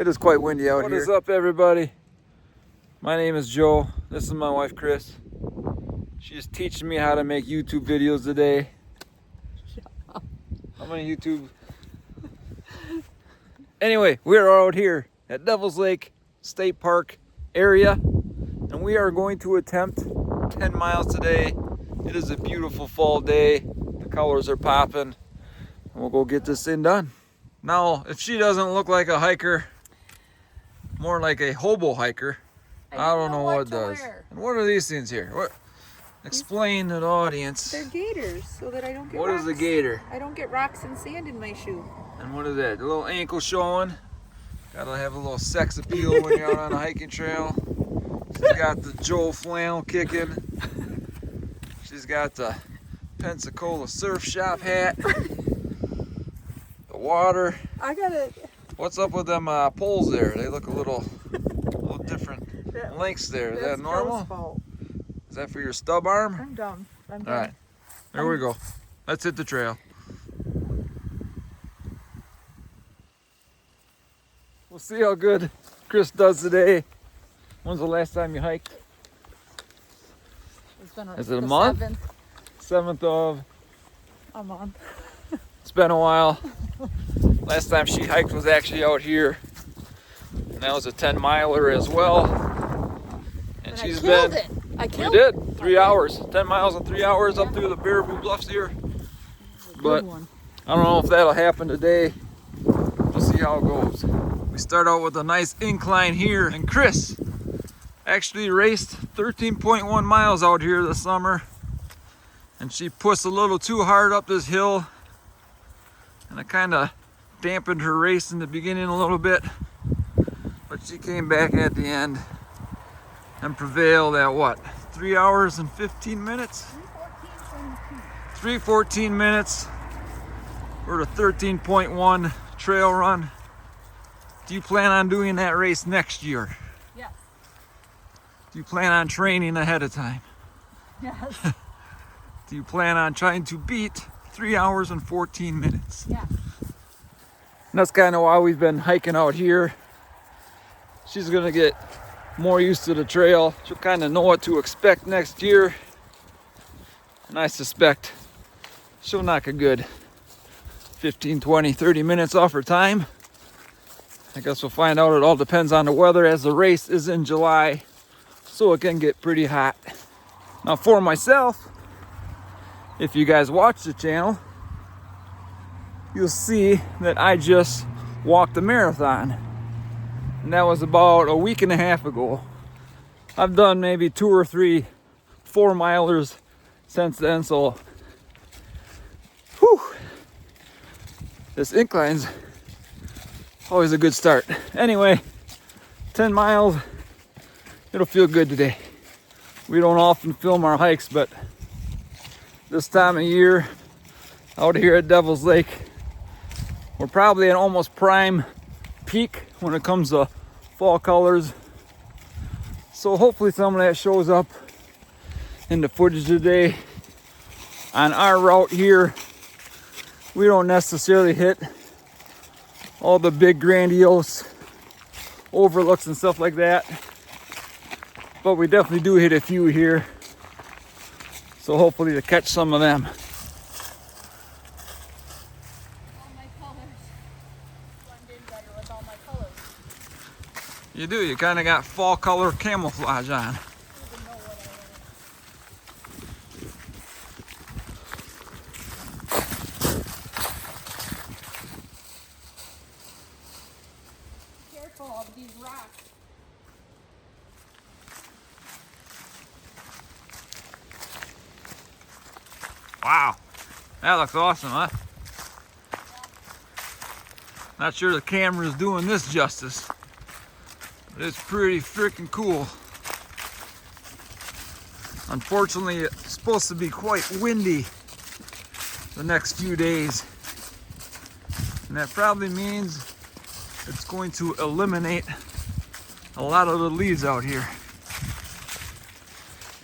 It is quite windy out here. What is up, everybody? My name is Joe. This is my wife, Chris. She's teaching me how to make YouTube videos today. How many YouTube? Anyway, we are out here at Devil's Lake State Park area, and we are going to attempt 10 miles today. It is a beautiful fall day. The colors are popping, and we'll go get this thing done. Now, if she doesn't look like a hiker, more like a hobo hiker, I don't know what does. And what are these things here? What? Explain to the audience. They're gaiters, so that I don't get What rocks. is a gaiter? I don't get rocks and sand in my shoe. And what is that? A little ankle showing. Gotta have a little sex appeal when you're out on a hiking trail. She's got the Joe flannel kicking. She's got the Pensacola surf shop hat. The water. I got it. What's up with them poles there? They look a little different lengths there. Is that normal? Joe's fault. Is that for your stub arm? I'm dumb. All right, there we go. Let's hit the trail. We'll see how good Chris does today. When's the last time you hiked? It's been Is it a month? 7th of a month. It's been a while. Last time she hiked was actually out here, and that was a 10-miler as well. And she's been. I We did 3 hours, 10 miles in 3 hours up through the Baraboo bluffs here. But I don't know if that'll happen today. We'll see how it goes. We start out with a nice incline here, and Chris actually raced 13.1 miles out here this summer, and she pushed a little too hard up this hill, and it kind of dampened her race in the beginning a little bit, but she came back at the end and prevailed at what? 3 hours and 15 minutes? 3:14 minutes for the 13.1 trail run. Do you plan on doing that race next year? Yes. Do you plan on training ahead of time? Yes. Do you plan on trying to beat 3 hours and 14 minutes? Yeah. And that's kind of why we've been hiking out here. She's gonna get more used to the trail. She'll kind of know what to expect next year. And I suspect she'll knock a good 15, 20, 30 minutes off her time. I guess we'll find out. It all depends on the weather, as the race is in July, so it can get pretty hot. Now for myself, if you guys watch the channel, you'll see that I just walked a marathon. And that was about a week and a half ago. I've done maybe 2 or 3 4-milers since then, so whew, this incline's always a good start. Anyway, 10 miles, it'll feel good today. We don't often film our hikes, but this time of year out here at Devil's Lake, we're probably at almost prime peak when it comes to fall colors. So hopefully some of that shows up in the footage today. On our route here, we don't necessarily hit all the big grandiose overlooks and stuff like that, but we definitely do hit a few here, so hopefully to catch some of them. You do, you kind of got fall color camouflage on. Careful of these rocks. Wow, that looks awesome, huh? Not sure the camera's doing this justice. It's pretty freaking cool. Unfortunately, it's supposed to be quite windy the next few days. And that probably means it's going to eliminate a lot of the leaves out here.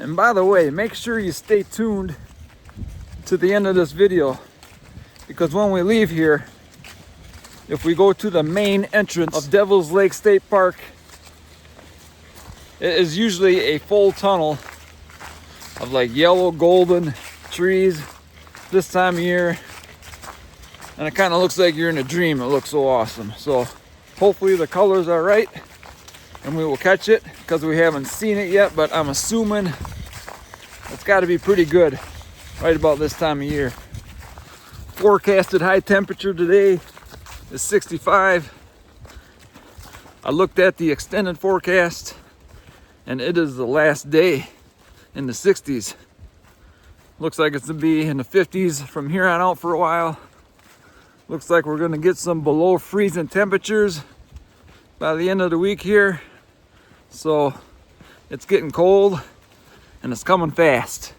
And by the way, make sure you stay tuned to the end of this video, because when we leave here, if we go to the main entrance of Devil's Lake State Park, it is usually a full tunnel of like yellow golden trees this time of year, and it kind of looks like you're in a dream. It looks so awesome. So hopefully the colors are right and we will catch it, because we haven't seen it yet, but I'm assuming it's got to be pretty good right about this time of year. Forecasted high temperature today is 65. I looked at the extended forecast and it is the last day in the 60s. Looks like it's gonna be in the 50s from here on out for a while. Looks like we're gonna get some below freezing temperatures by the end of the week here. So it's getting cold and it's coming fast.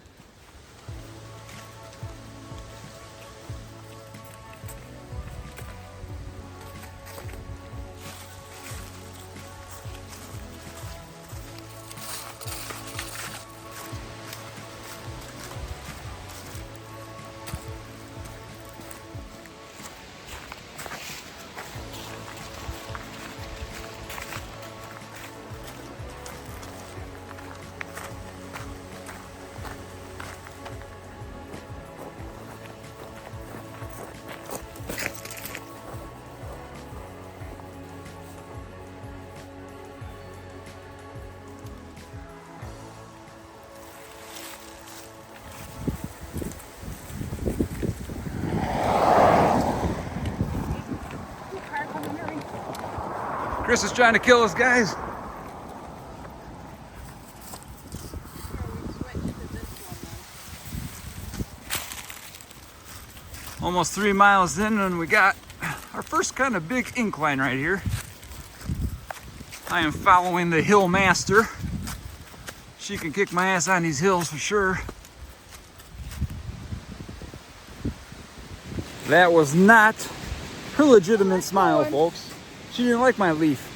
Chris is trying to kill us, guys. Almost 3 miles in and we got our first kind of big incline right here. I am following the hill master. She can kick my ass on these hills for sure. That was not her legitimate smile, folks. She didn't like my leaf.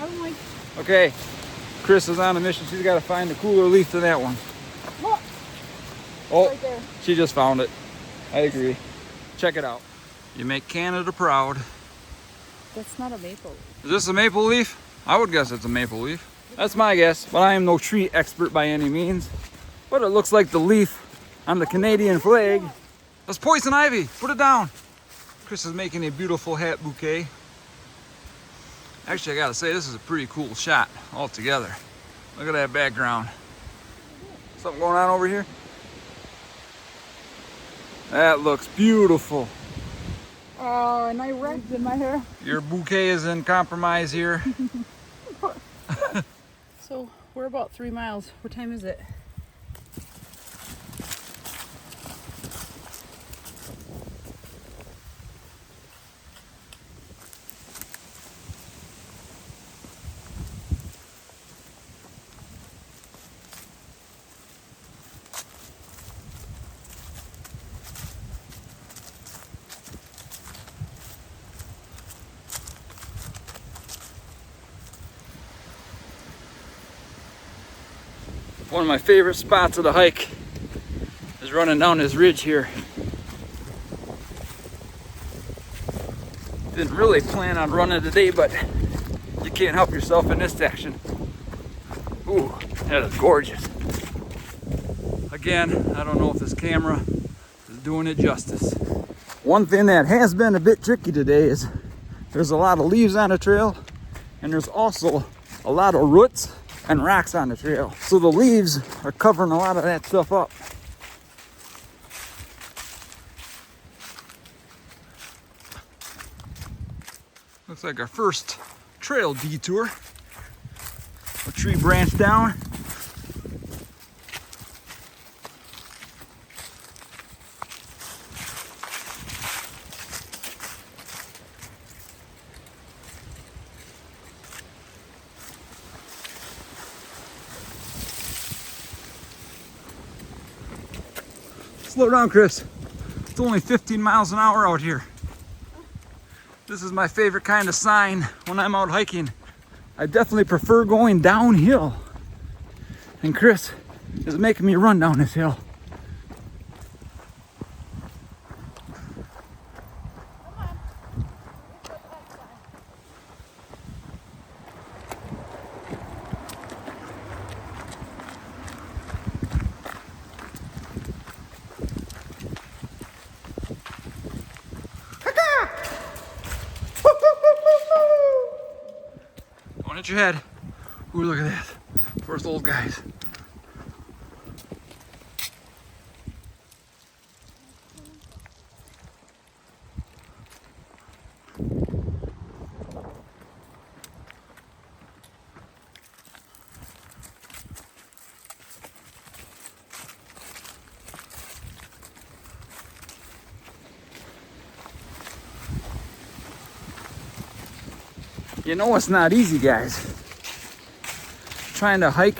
I don't like. Okay, Chris is on a mission. She's got to find a cooler leaf than that one. Look. Oh, Right there. she just found it. I agree. Check it out. You make Canada proud. That's not a maple. Is this a maple leaf? I would guess it's a maple leaf. That's my guess, but I am no tree expert by any means. But it looks like the leaf on the Canadian flag. That's poison ivy. Put it down. Chris is making a beautiful hat bouquet. Actually, I gotta say, this is a pretty cool shot altogether. Look at that background. Something going on over here? That looks beautiful. Oh, and I wrecked in my hair. Your bouquet is in compromise here. So we're about 3 miles. What time is it? One of my favorite spots of the hike is running down this ridge here. Didn't really plan on running today, but you can't help yourself in this section. Ooh, that is gorgeous. Again, I don't know if this camera is doing it justice. One thing that has been a bit tricky today is there's a lot of leaves on the trail, and there's also a lot of roots and rocks on the trail. So the leaves are covering a lot of that stuff up. Looks like our first trail detour. A tree branch down. Slow down, Chris. It's only 15 miles an hour out here. This is my favorite kind of sign when I'm out hiking. I definitely prefer going downhill. And Chris is making me run down this hill. your head. Ooh, look at that. First old guys. You know it's not easy, guys. Trying to hike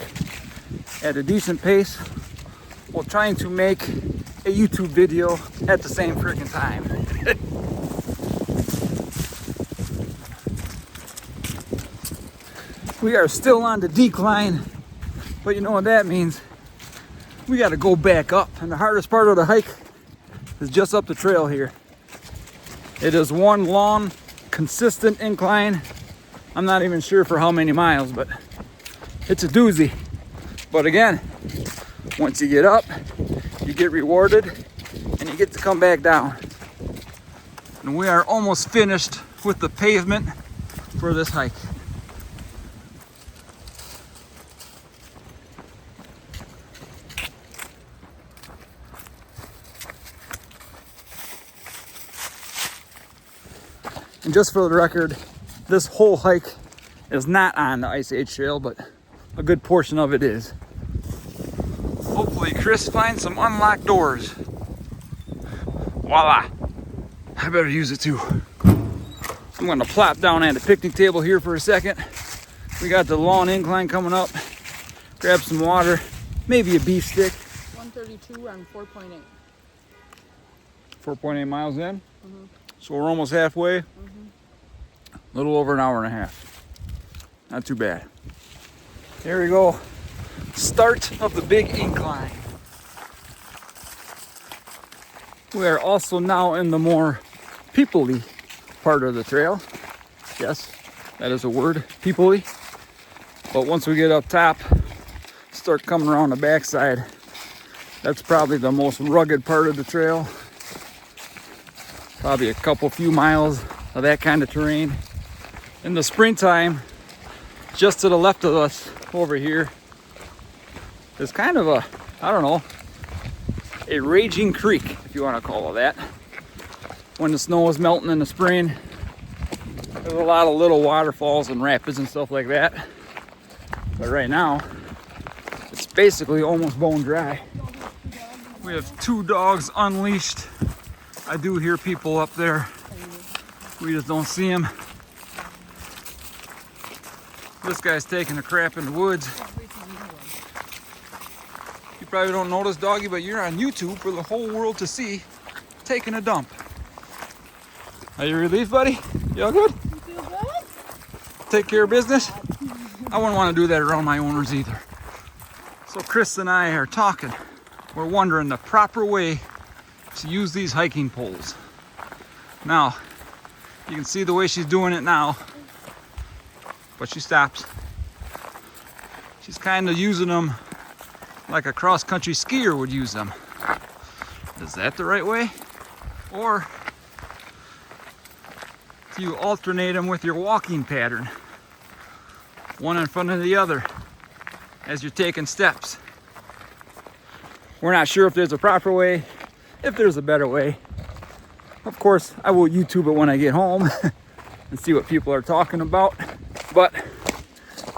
at a decent pace while trying to make a YouTube video at the same freaking time. We are still on the decline, but you know what that means? We got to go back up, and the hardest part of the hike is just up the trail here. It is one long, consistent incline. I'm not even sure for how many miles, but it's a doozy. But again, once you get up, you get rewarded and you get to come back down. And we are almost finished with the pavement for this hike. And just for the record, this whole hike is not on the Ice Age Trail, but a good portion of it is. Hopefully Chris finds some unlocked doors. Voila! I better use it too. I'm gonna plop down at the picnic table here for a second. We got the long incline coming up. Grab some water, maybe a beef stick. 132 on 4.8. 4.8 miles in. So we're almost halfway. A little over an hour and a half. Not too bad. Here we go. Start of the big incline. We are also now in the more people-y part of the trail. Yes, that is a word, people-y. But once we get up top, start coming around the backside, that's probably the most rugged part of the trail. Probably a few miles of that kind of terrain. In the springtime, just to the left of us over here is kind of a, I don't know, a raging creek, if you want to call it that. When the snow is melting in the spring, there's a lot of little waterfalls and rapids and stuff like that. But right now, it's basically almost bone dry. We have 2 dogs unleashed. I do hear people up there. We just don't see them. This guy's taking a crap in the woods. You probably don't notice, doggy, but you're on YouTube for the whole world to see taking a dump. Are you relieved, buddy? You all good? You feel good? Take care of business? I wouldn't want to do that around my owners either. So Chris and I are talking. We're wondering the proper way to use these hiking poles. Now, you can see the way she's doing it now, but she stops. She's kind of using them like a cross-country skier would use them. Is that the right way? Or do you alternate them with your walking pattern? One in front of the other as you're taking steps. We're not sure if there's a proper way, if there's a better way. Of course, I will YouTube it when I get home and see what people are talking about, but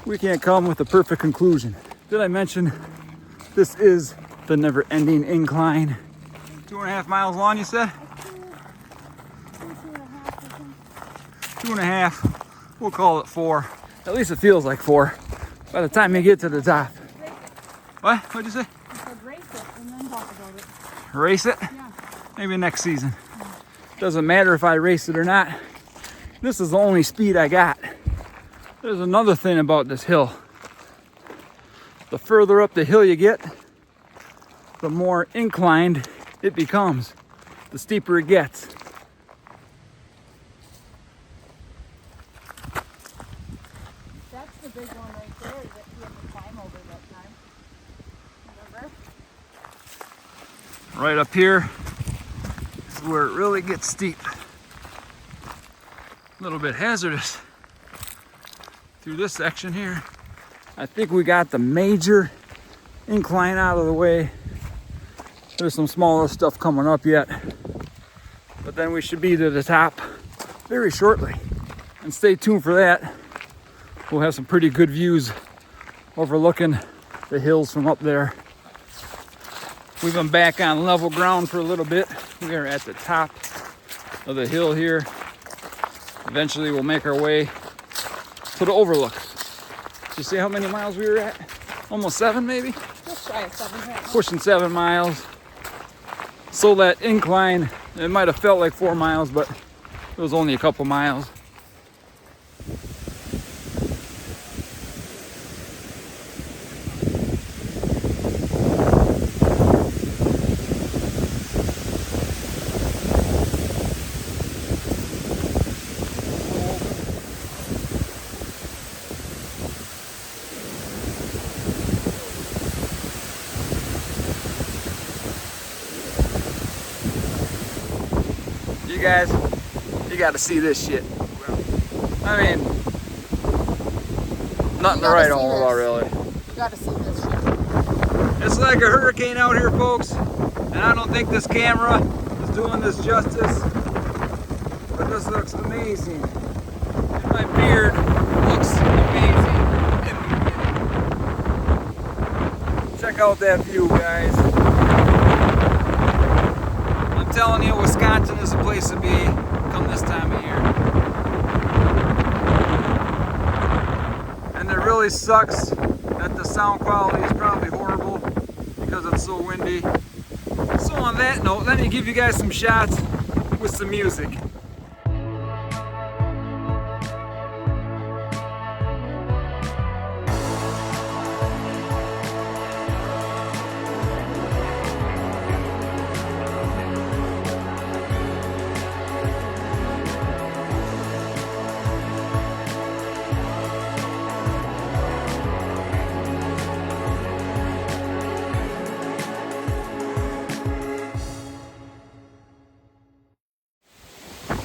we can't come with a perfect conclusion. Did I mention this is the never-ending incline? 2.5 miles long, you said? 2.5. We'll call it 4. At least it feels like 4 by the time you get to the top. What? What'd you say? I said race it and then talk about it. Race it? Yeah. Maybe next season. Doesn't matter if I race it or not. This is the only speed I got. There's another thing about this hill. The further up the hill you get, the more inclined it becomes, the steeper it gets. That's the big one right there that you had to climb over that time. Remember? Right up here is where it really gets steep. A little bit hazardous. through this section here. I think we got the major incline out of the way. There's some smaller stuff coming up yet, but then we should be to the top very shortly. And stay tuned for that. We'll have some pretty good views overlooking the hills from up there. We've been back on level ground for a little bit. We are at the top of the hill here. Eventually we'll make our way to the overlook. Did you see how many miles we were at? Almost 7 maybe? Just try it 7 minutes. Pushing 7 miles. So that incline, it might have felt like 4 miles, but it was only a couple miles. You guys, you got to see this shit. I mean, nothing to write home about, really. You gotta see this shit. It's like a hurricane out here, folks, and I don't think this camera is doing this justice, but this looks amazing. And my beard looks amazing. Check out that view, guys. I'm telling you, Wisconsin is a place to be come this time of year. And it really sucks that the sound quality is probably horrible because it's so windy. So on that note, let me give you guys some shots with some music.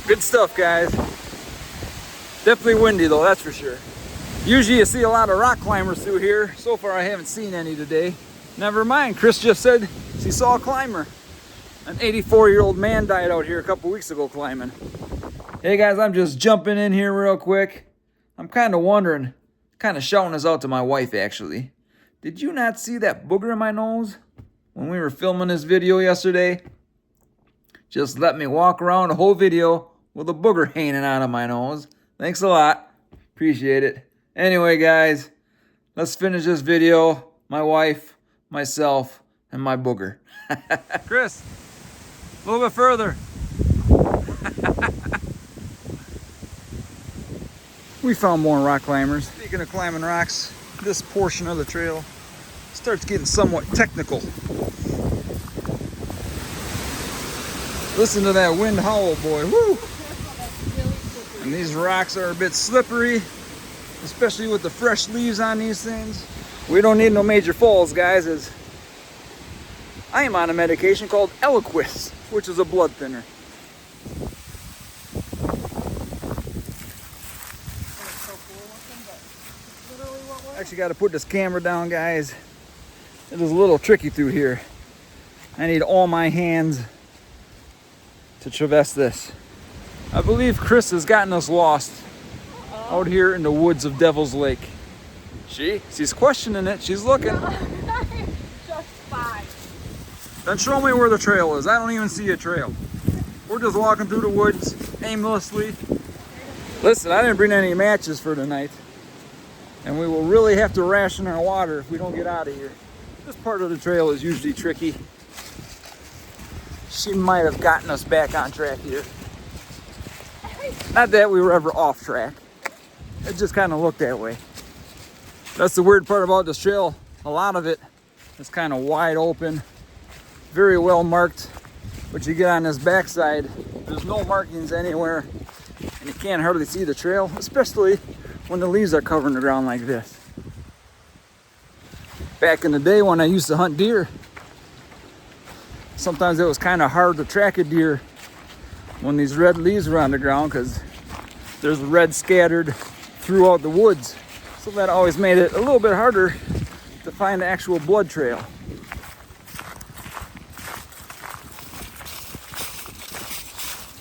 Good stuff, guys. Definitely windy though, that's for sure. Usually you see a lot of rock climbers through here. So far I haven't seen any today. Never mind, Chris just said she saw a climber. An 84-year-old man died out here a couple weeks ago climbing. Hey guys, I'm just jumping in here real quick. I'm kind of wondering, kind of shouting this out to my wife actually. Did you not see that booger in my nose when we were filming this video yesterday? Just let me walk around the whole video with a booger hanging out of my nose. Thanks a lot. Appreciate it. Anyway, guys, let's finish this video. My wife, myself, and my booger. Chris, a little bit further. We found more rock climbers. Speaking of climbing rocks, this portion of the trail starts getting somewhat technical. Listen to that wind howl, boy. Woo! And these rocks are a bit slippery, especially with the fresh leaves on these things. We don't need no major falls, guys, as I am on a medication called Eliquis, which is a blood thinner. Actually got to put this camera down, guys. It is a little tricky through here. I need all my hands to traverse this. I believe Chris has gotten us lost out here in the woods of Devil's Lake. She's questioning it. She's looking. Just fine. Then show me where the trail is. I don't even see a trail. We're just walking through the woods aimlessly. Listen, I didn't bring any matches for tonight, and we will really have to ration our water if we don't get out of here. This part of the trail is usually tricky. She might have gotten us back on track here. Not that we were ever off track. It just kind of looked that way. That's the weird part about this trail. A lot of it is kind of wide open, very well marked. But you get on this backside, there's no markings anywhere, and you can't hardly see the trail, especially when the leaves are covering the ground like this. Back in the day when I used to hunt deer, sometimes it was kind of hard to track a deer when these red leaves were on the ground because there's red scattered throughout the woods. So that always made it a little bit harder to find the actual blood trail.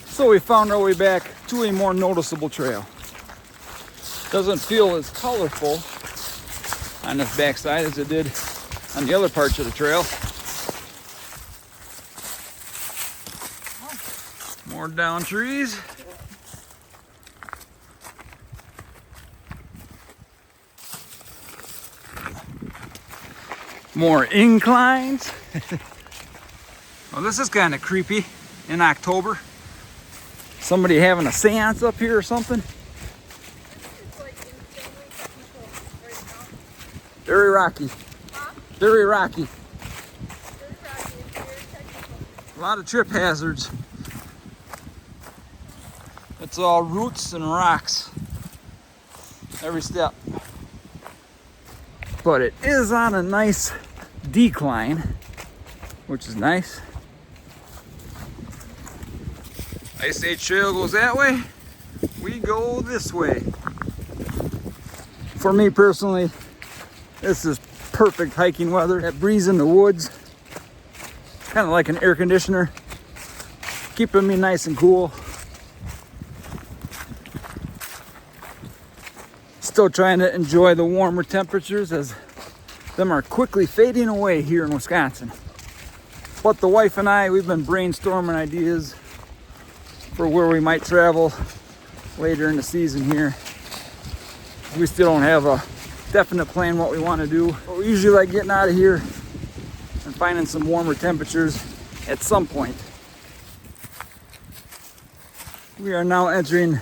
So we found our way back to a more noticeable trail. Doesn't feel as colorful on this backside as it did on the other parts of the trail. More down trees. More inclines. Well, this is kind of creepy in October. Somebody having a seance up here or something. It's like insanely technical right now. Very rocky. Huh? Very rocky. Very rocky and very technical. A lot of trip hazards. It's all roots and rocks every step. But it is on a nice decline, which is nice. Ice Age Trail goes that way, we go this way. For me personally, this is perfect hiking weather. That breeze in the woods, kind of like an air conditioner, keeping me nice and cool. Still trying to enjoy the warmer temperatures as them are quickly fading away here in Wisconsin. But the wife and I, we've been brainstorming ideas for where we might travel later in the season here. We still don't have a definite plan what we want to do, but we usually like getting out of here and finding some warmer temperatures at some point. We are now entering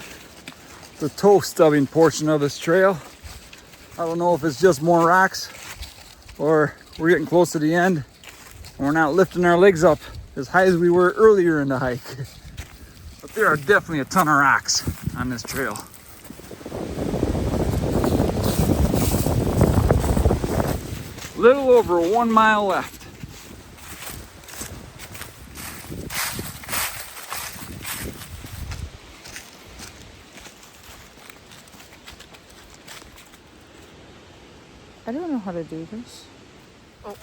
the toe stubbing portion of this trail. I don't know if it's just more rocks or we're getting close to the end and we're not lifting our legs up as high as we were earlier in the hike. But there are definitely a ton of rocks on this trail. Little over 1 mile left. I don't know how to do this. Oh.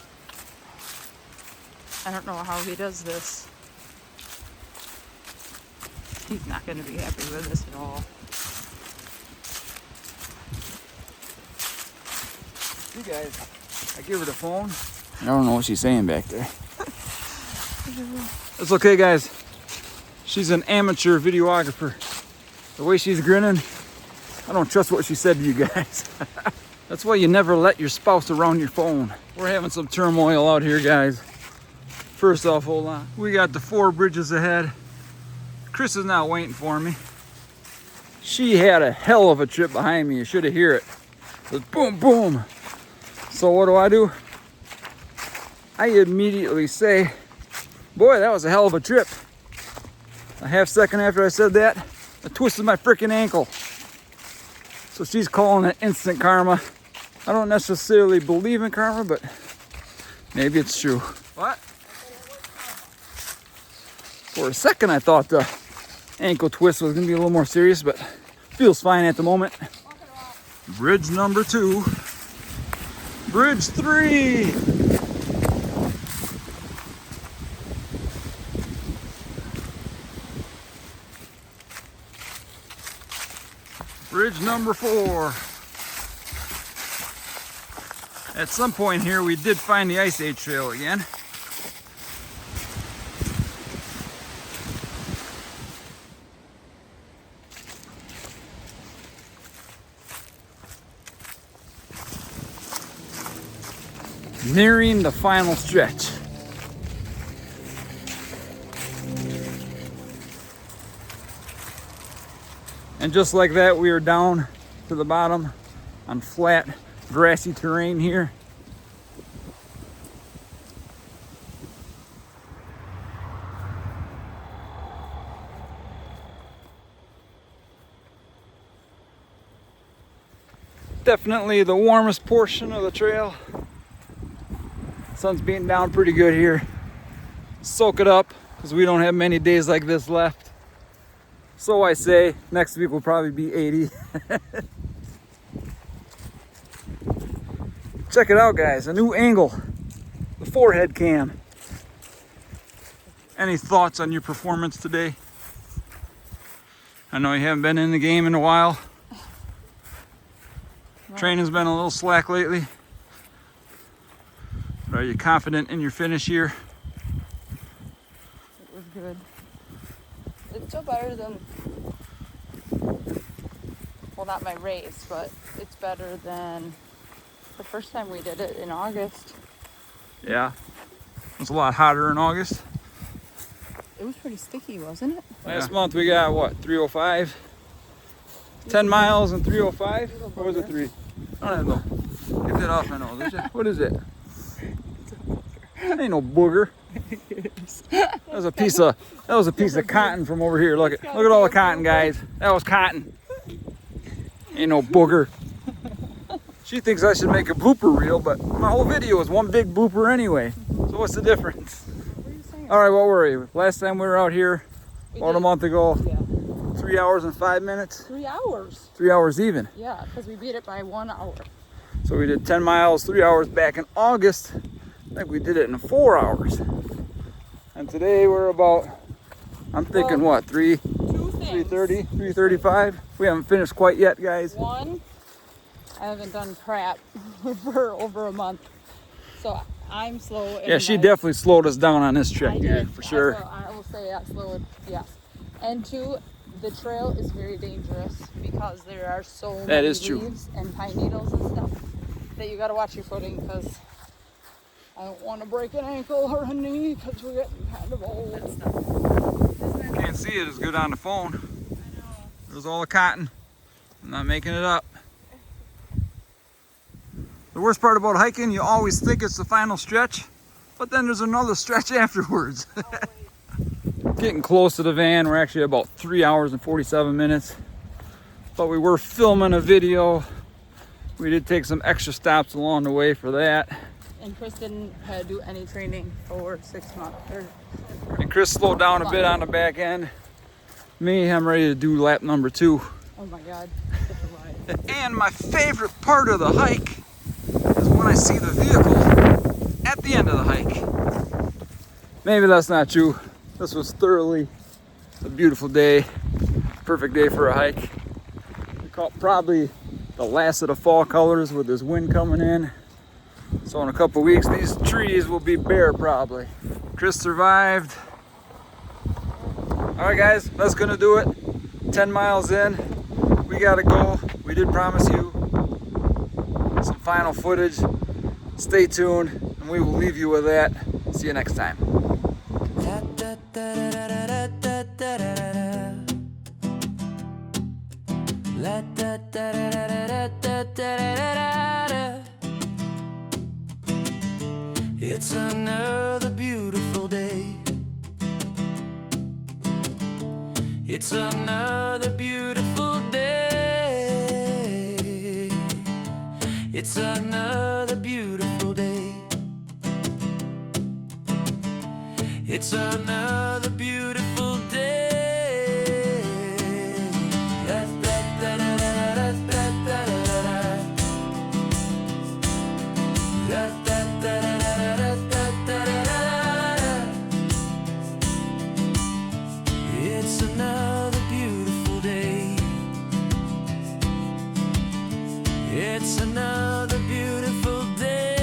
I don't know how he does this. He's not going to be happy with this at all. You guys, I give her the phone. I don't know what she's saying back there. It's okay, guys. She's an amateur videographer. The way she's grinning, I don't trust what she said to you guys. That's why you never let your spouse around your phone. We're having some turmoil out here, guys. First off, hold on. We got the 4 bridges ahead. Chris is now waiting for me. She had a hell of a trip behind me. You should have heard it. It was boom, boom. So what do? I immediately say, boy, that was a hell of a trip. A half second after I said that, I twisted my freaking ankle. So she's calling it instant karma. I don't necessarily believe in karma, but maybe it's true. What? For a second, I thought the ankle twist was gonna be a little more serious, but feels fine at the moment. Bridge number 2. Bridge 3. Bridge number 4. At some point here, we did find the Ice Age Trail again. Nearing the final stretch. And just like that, we are down to the bottom on flat, grassy terrain here. Definitely the warmest portion of the trail. Sun's beating down pretty good here. Soak it up, because we don't have many days like this left. So I say, next week will probably be 80. Check it out, guys. A new angle. The forehead cam. Any thoughts on your performance today? I know you haven't been in the game in a while. No. Training's been a little slack lately. But are you confident in your finish here? It was good. It's still better than, well, not my race, but it's better than the first time we did it in August. Yeah. It was a lot hotter in August. It was pretty sticky, wasn't it? Last month we got what, 305? 10 miles and 305? Or was it 3? I don't know. Get that off my nose. What is it? Ain't no booger. That was a piece of cotton from over here. Look at all the cotton, guys. That was cotton. Ain't no booger. She thinks I should make a blooper reel, but my whole video is one big blooper anyway. So what's the difference? What are you saying? All right, what were we? Last time we were out here, about a month ago, Yeah. 3 hours and 5 minutes. 3 hours. 3 hours even. Yeah, because we beat it by 1 hour. So we did 10 miles, 3 hours back in August. I think we did it in 4 hours. And today we're about, I'm thinking what, 2 things. 3:30, 3:35? We haven't finished quite yet, guys. One, I haven't done crap for over a month. So I'm slow. Yeah, she definitely slowed us down on this trek I here, did. for sure. I will say I slowed, yes. And 2, the trail is very dangerous because there are so many is true. leaves and pine needles and stuff that you got to watch your footing because I don't want to break an ankle or a knee because we're getting kind of old. Can't see it as good on the phone. There's all the cotton. I'm not making it up. The worst part about hiking, you always think it's the final stretch, but then there's another stretch afterwards. Getting close to the van. We're actually about 3 hours and 47 minutes, but we were filming a video. We did take some extra stops along the way for that. And Chris didn't do any training for 6 months. And Chris slowed down a bit on the back end. Me, I'm ready to do lap number 2. Oh my God, such a ride. And my favorite part of the hike is when I see the vehicle at the end of the hike. Maybe that's not true. This was thoroughly a beautiful day. Perfect day for a hike. We caught probably the last of the fall colors with this wind coming in. So in a couple weeks, these trees will be bare probably. Chris survived. All right, guys, that's gonna do it. 10 miles in, we gotta go. We did promise you some final footage. Stay tuned, and we will leave you with that. See you next time. It's another beautiful day. It's another beautiful day. It's another beautiful day. It's another beautiful day. It's another beautiful day. It's another beautiful day. It's another beautiful day.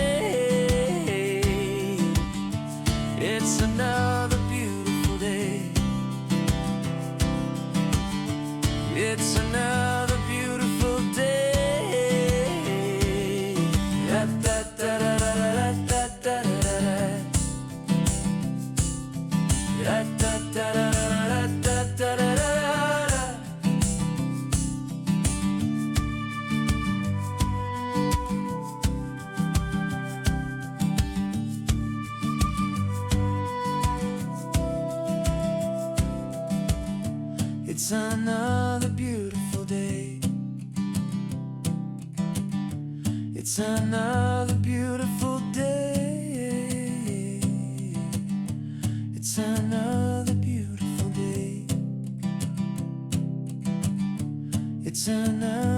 It's another beautiful day. It's another beautiful day. It's another beautiful day. It's another beautiful day. It's another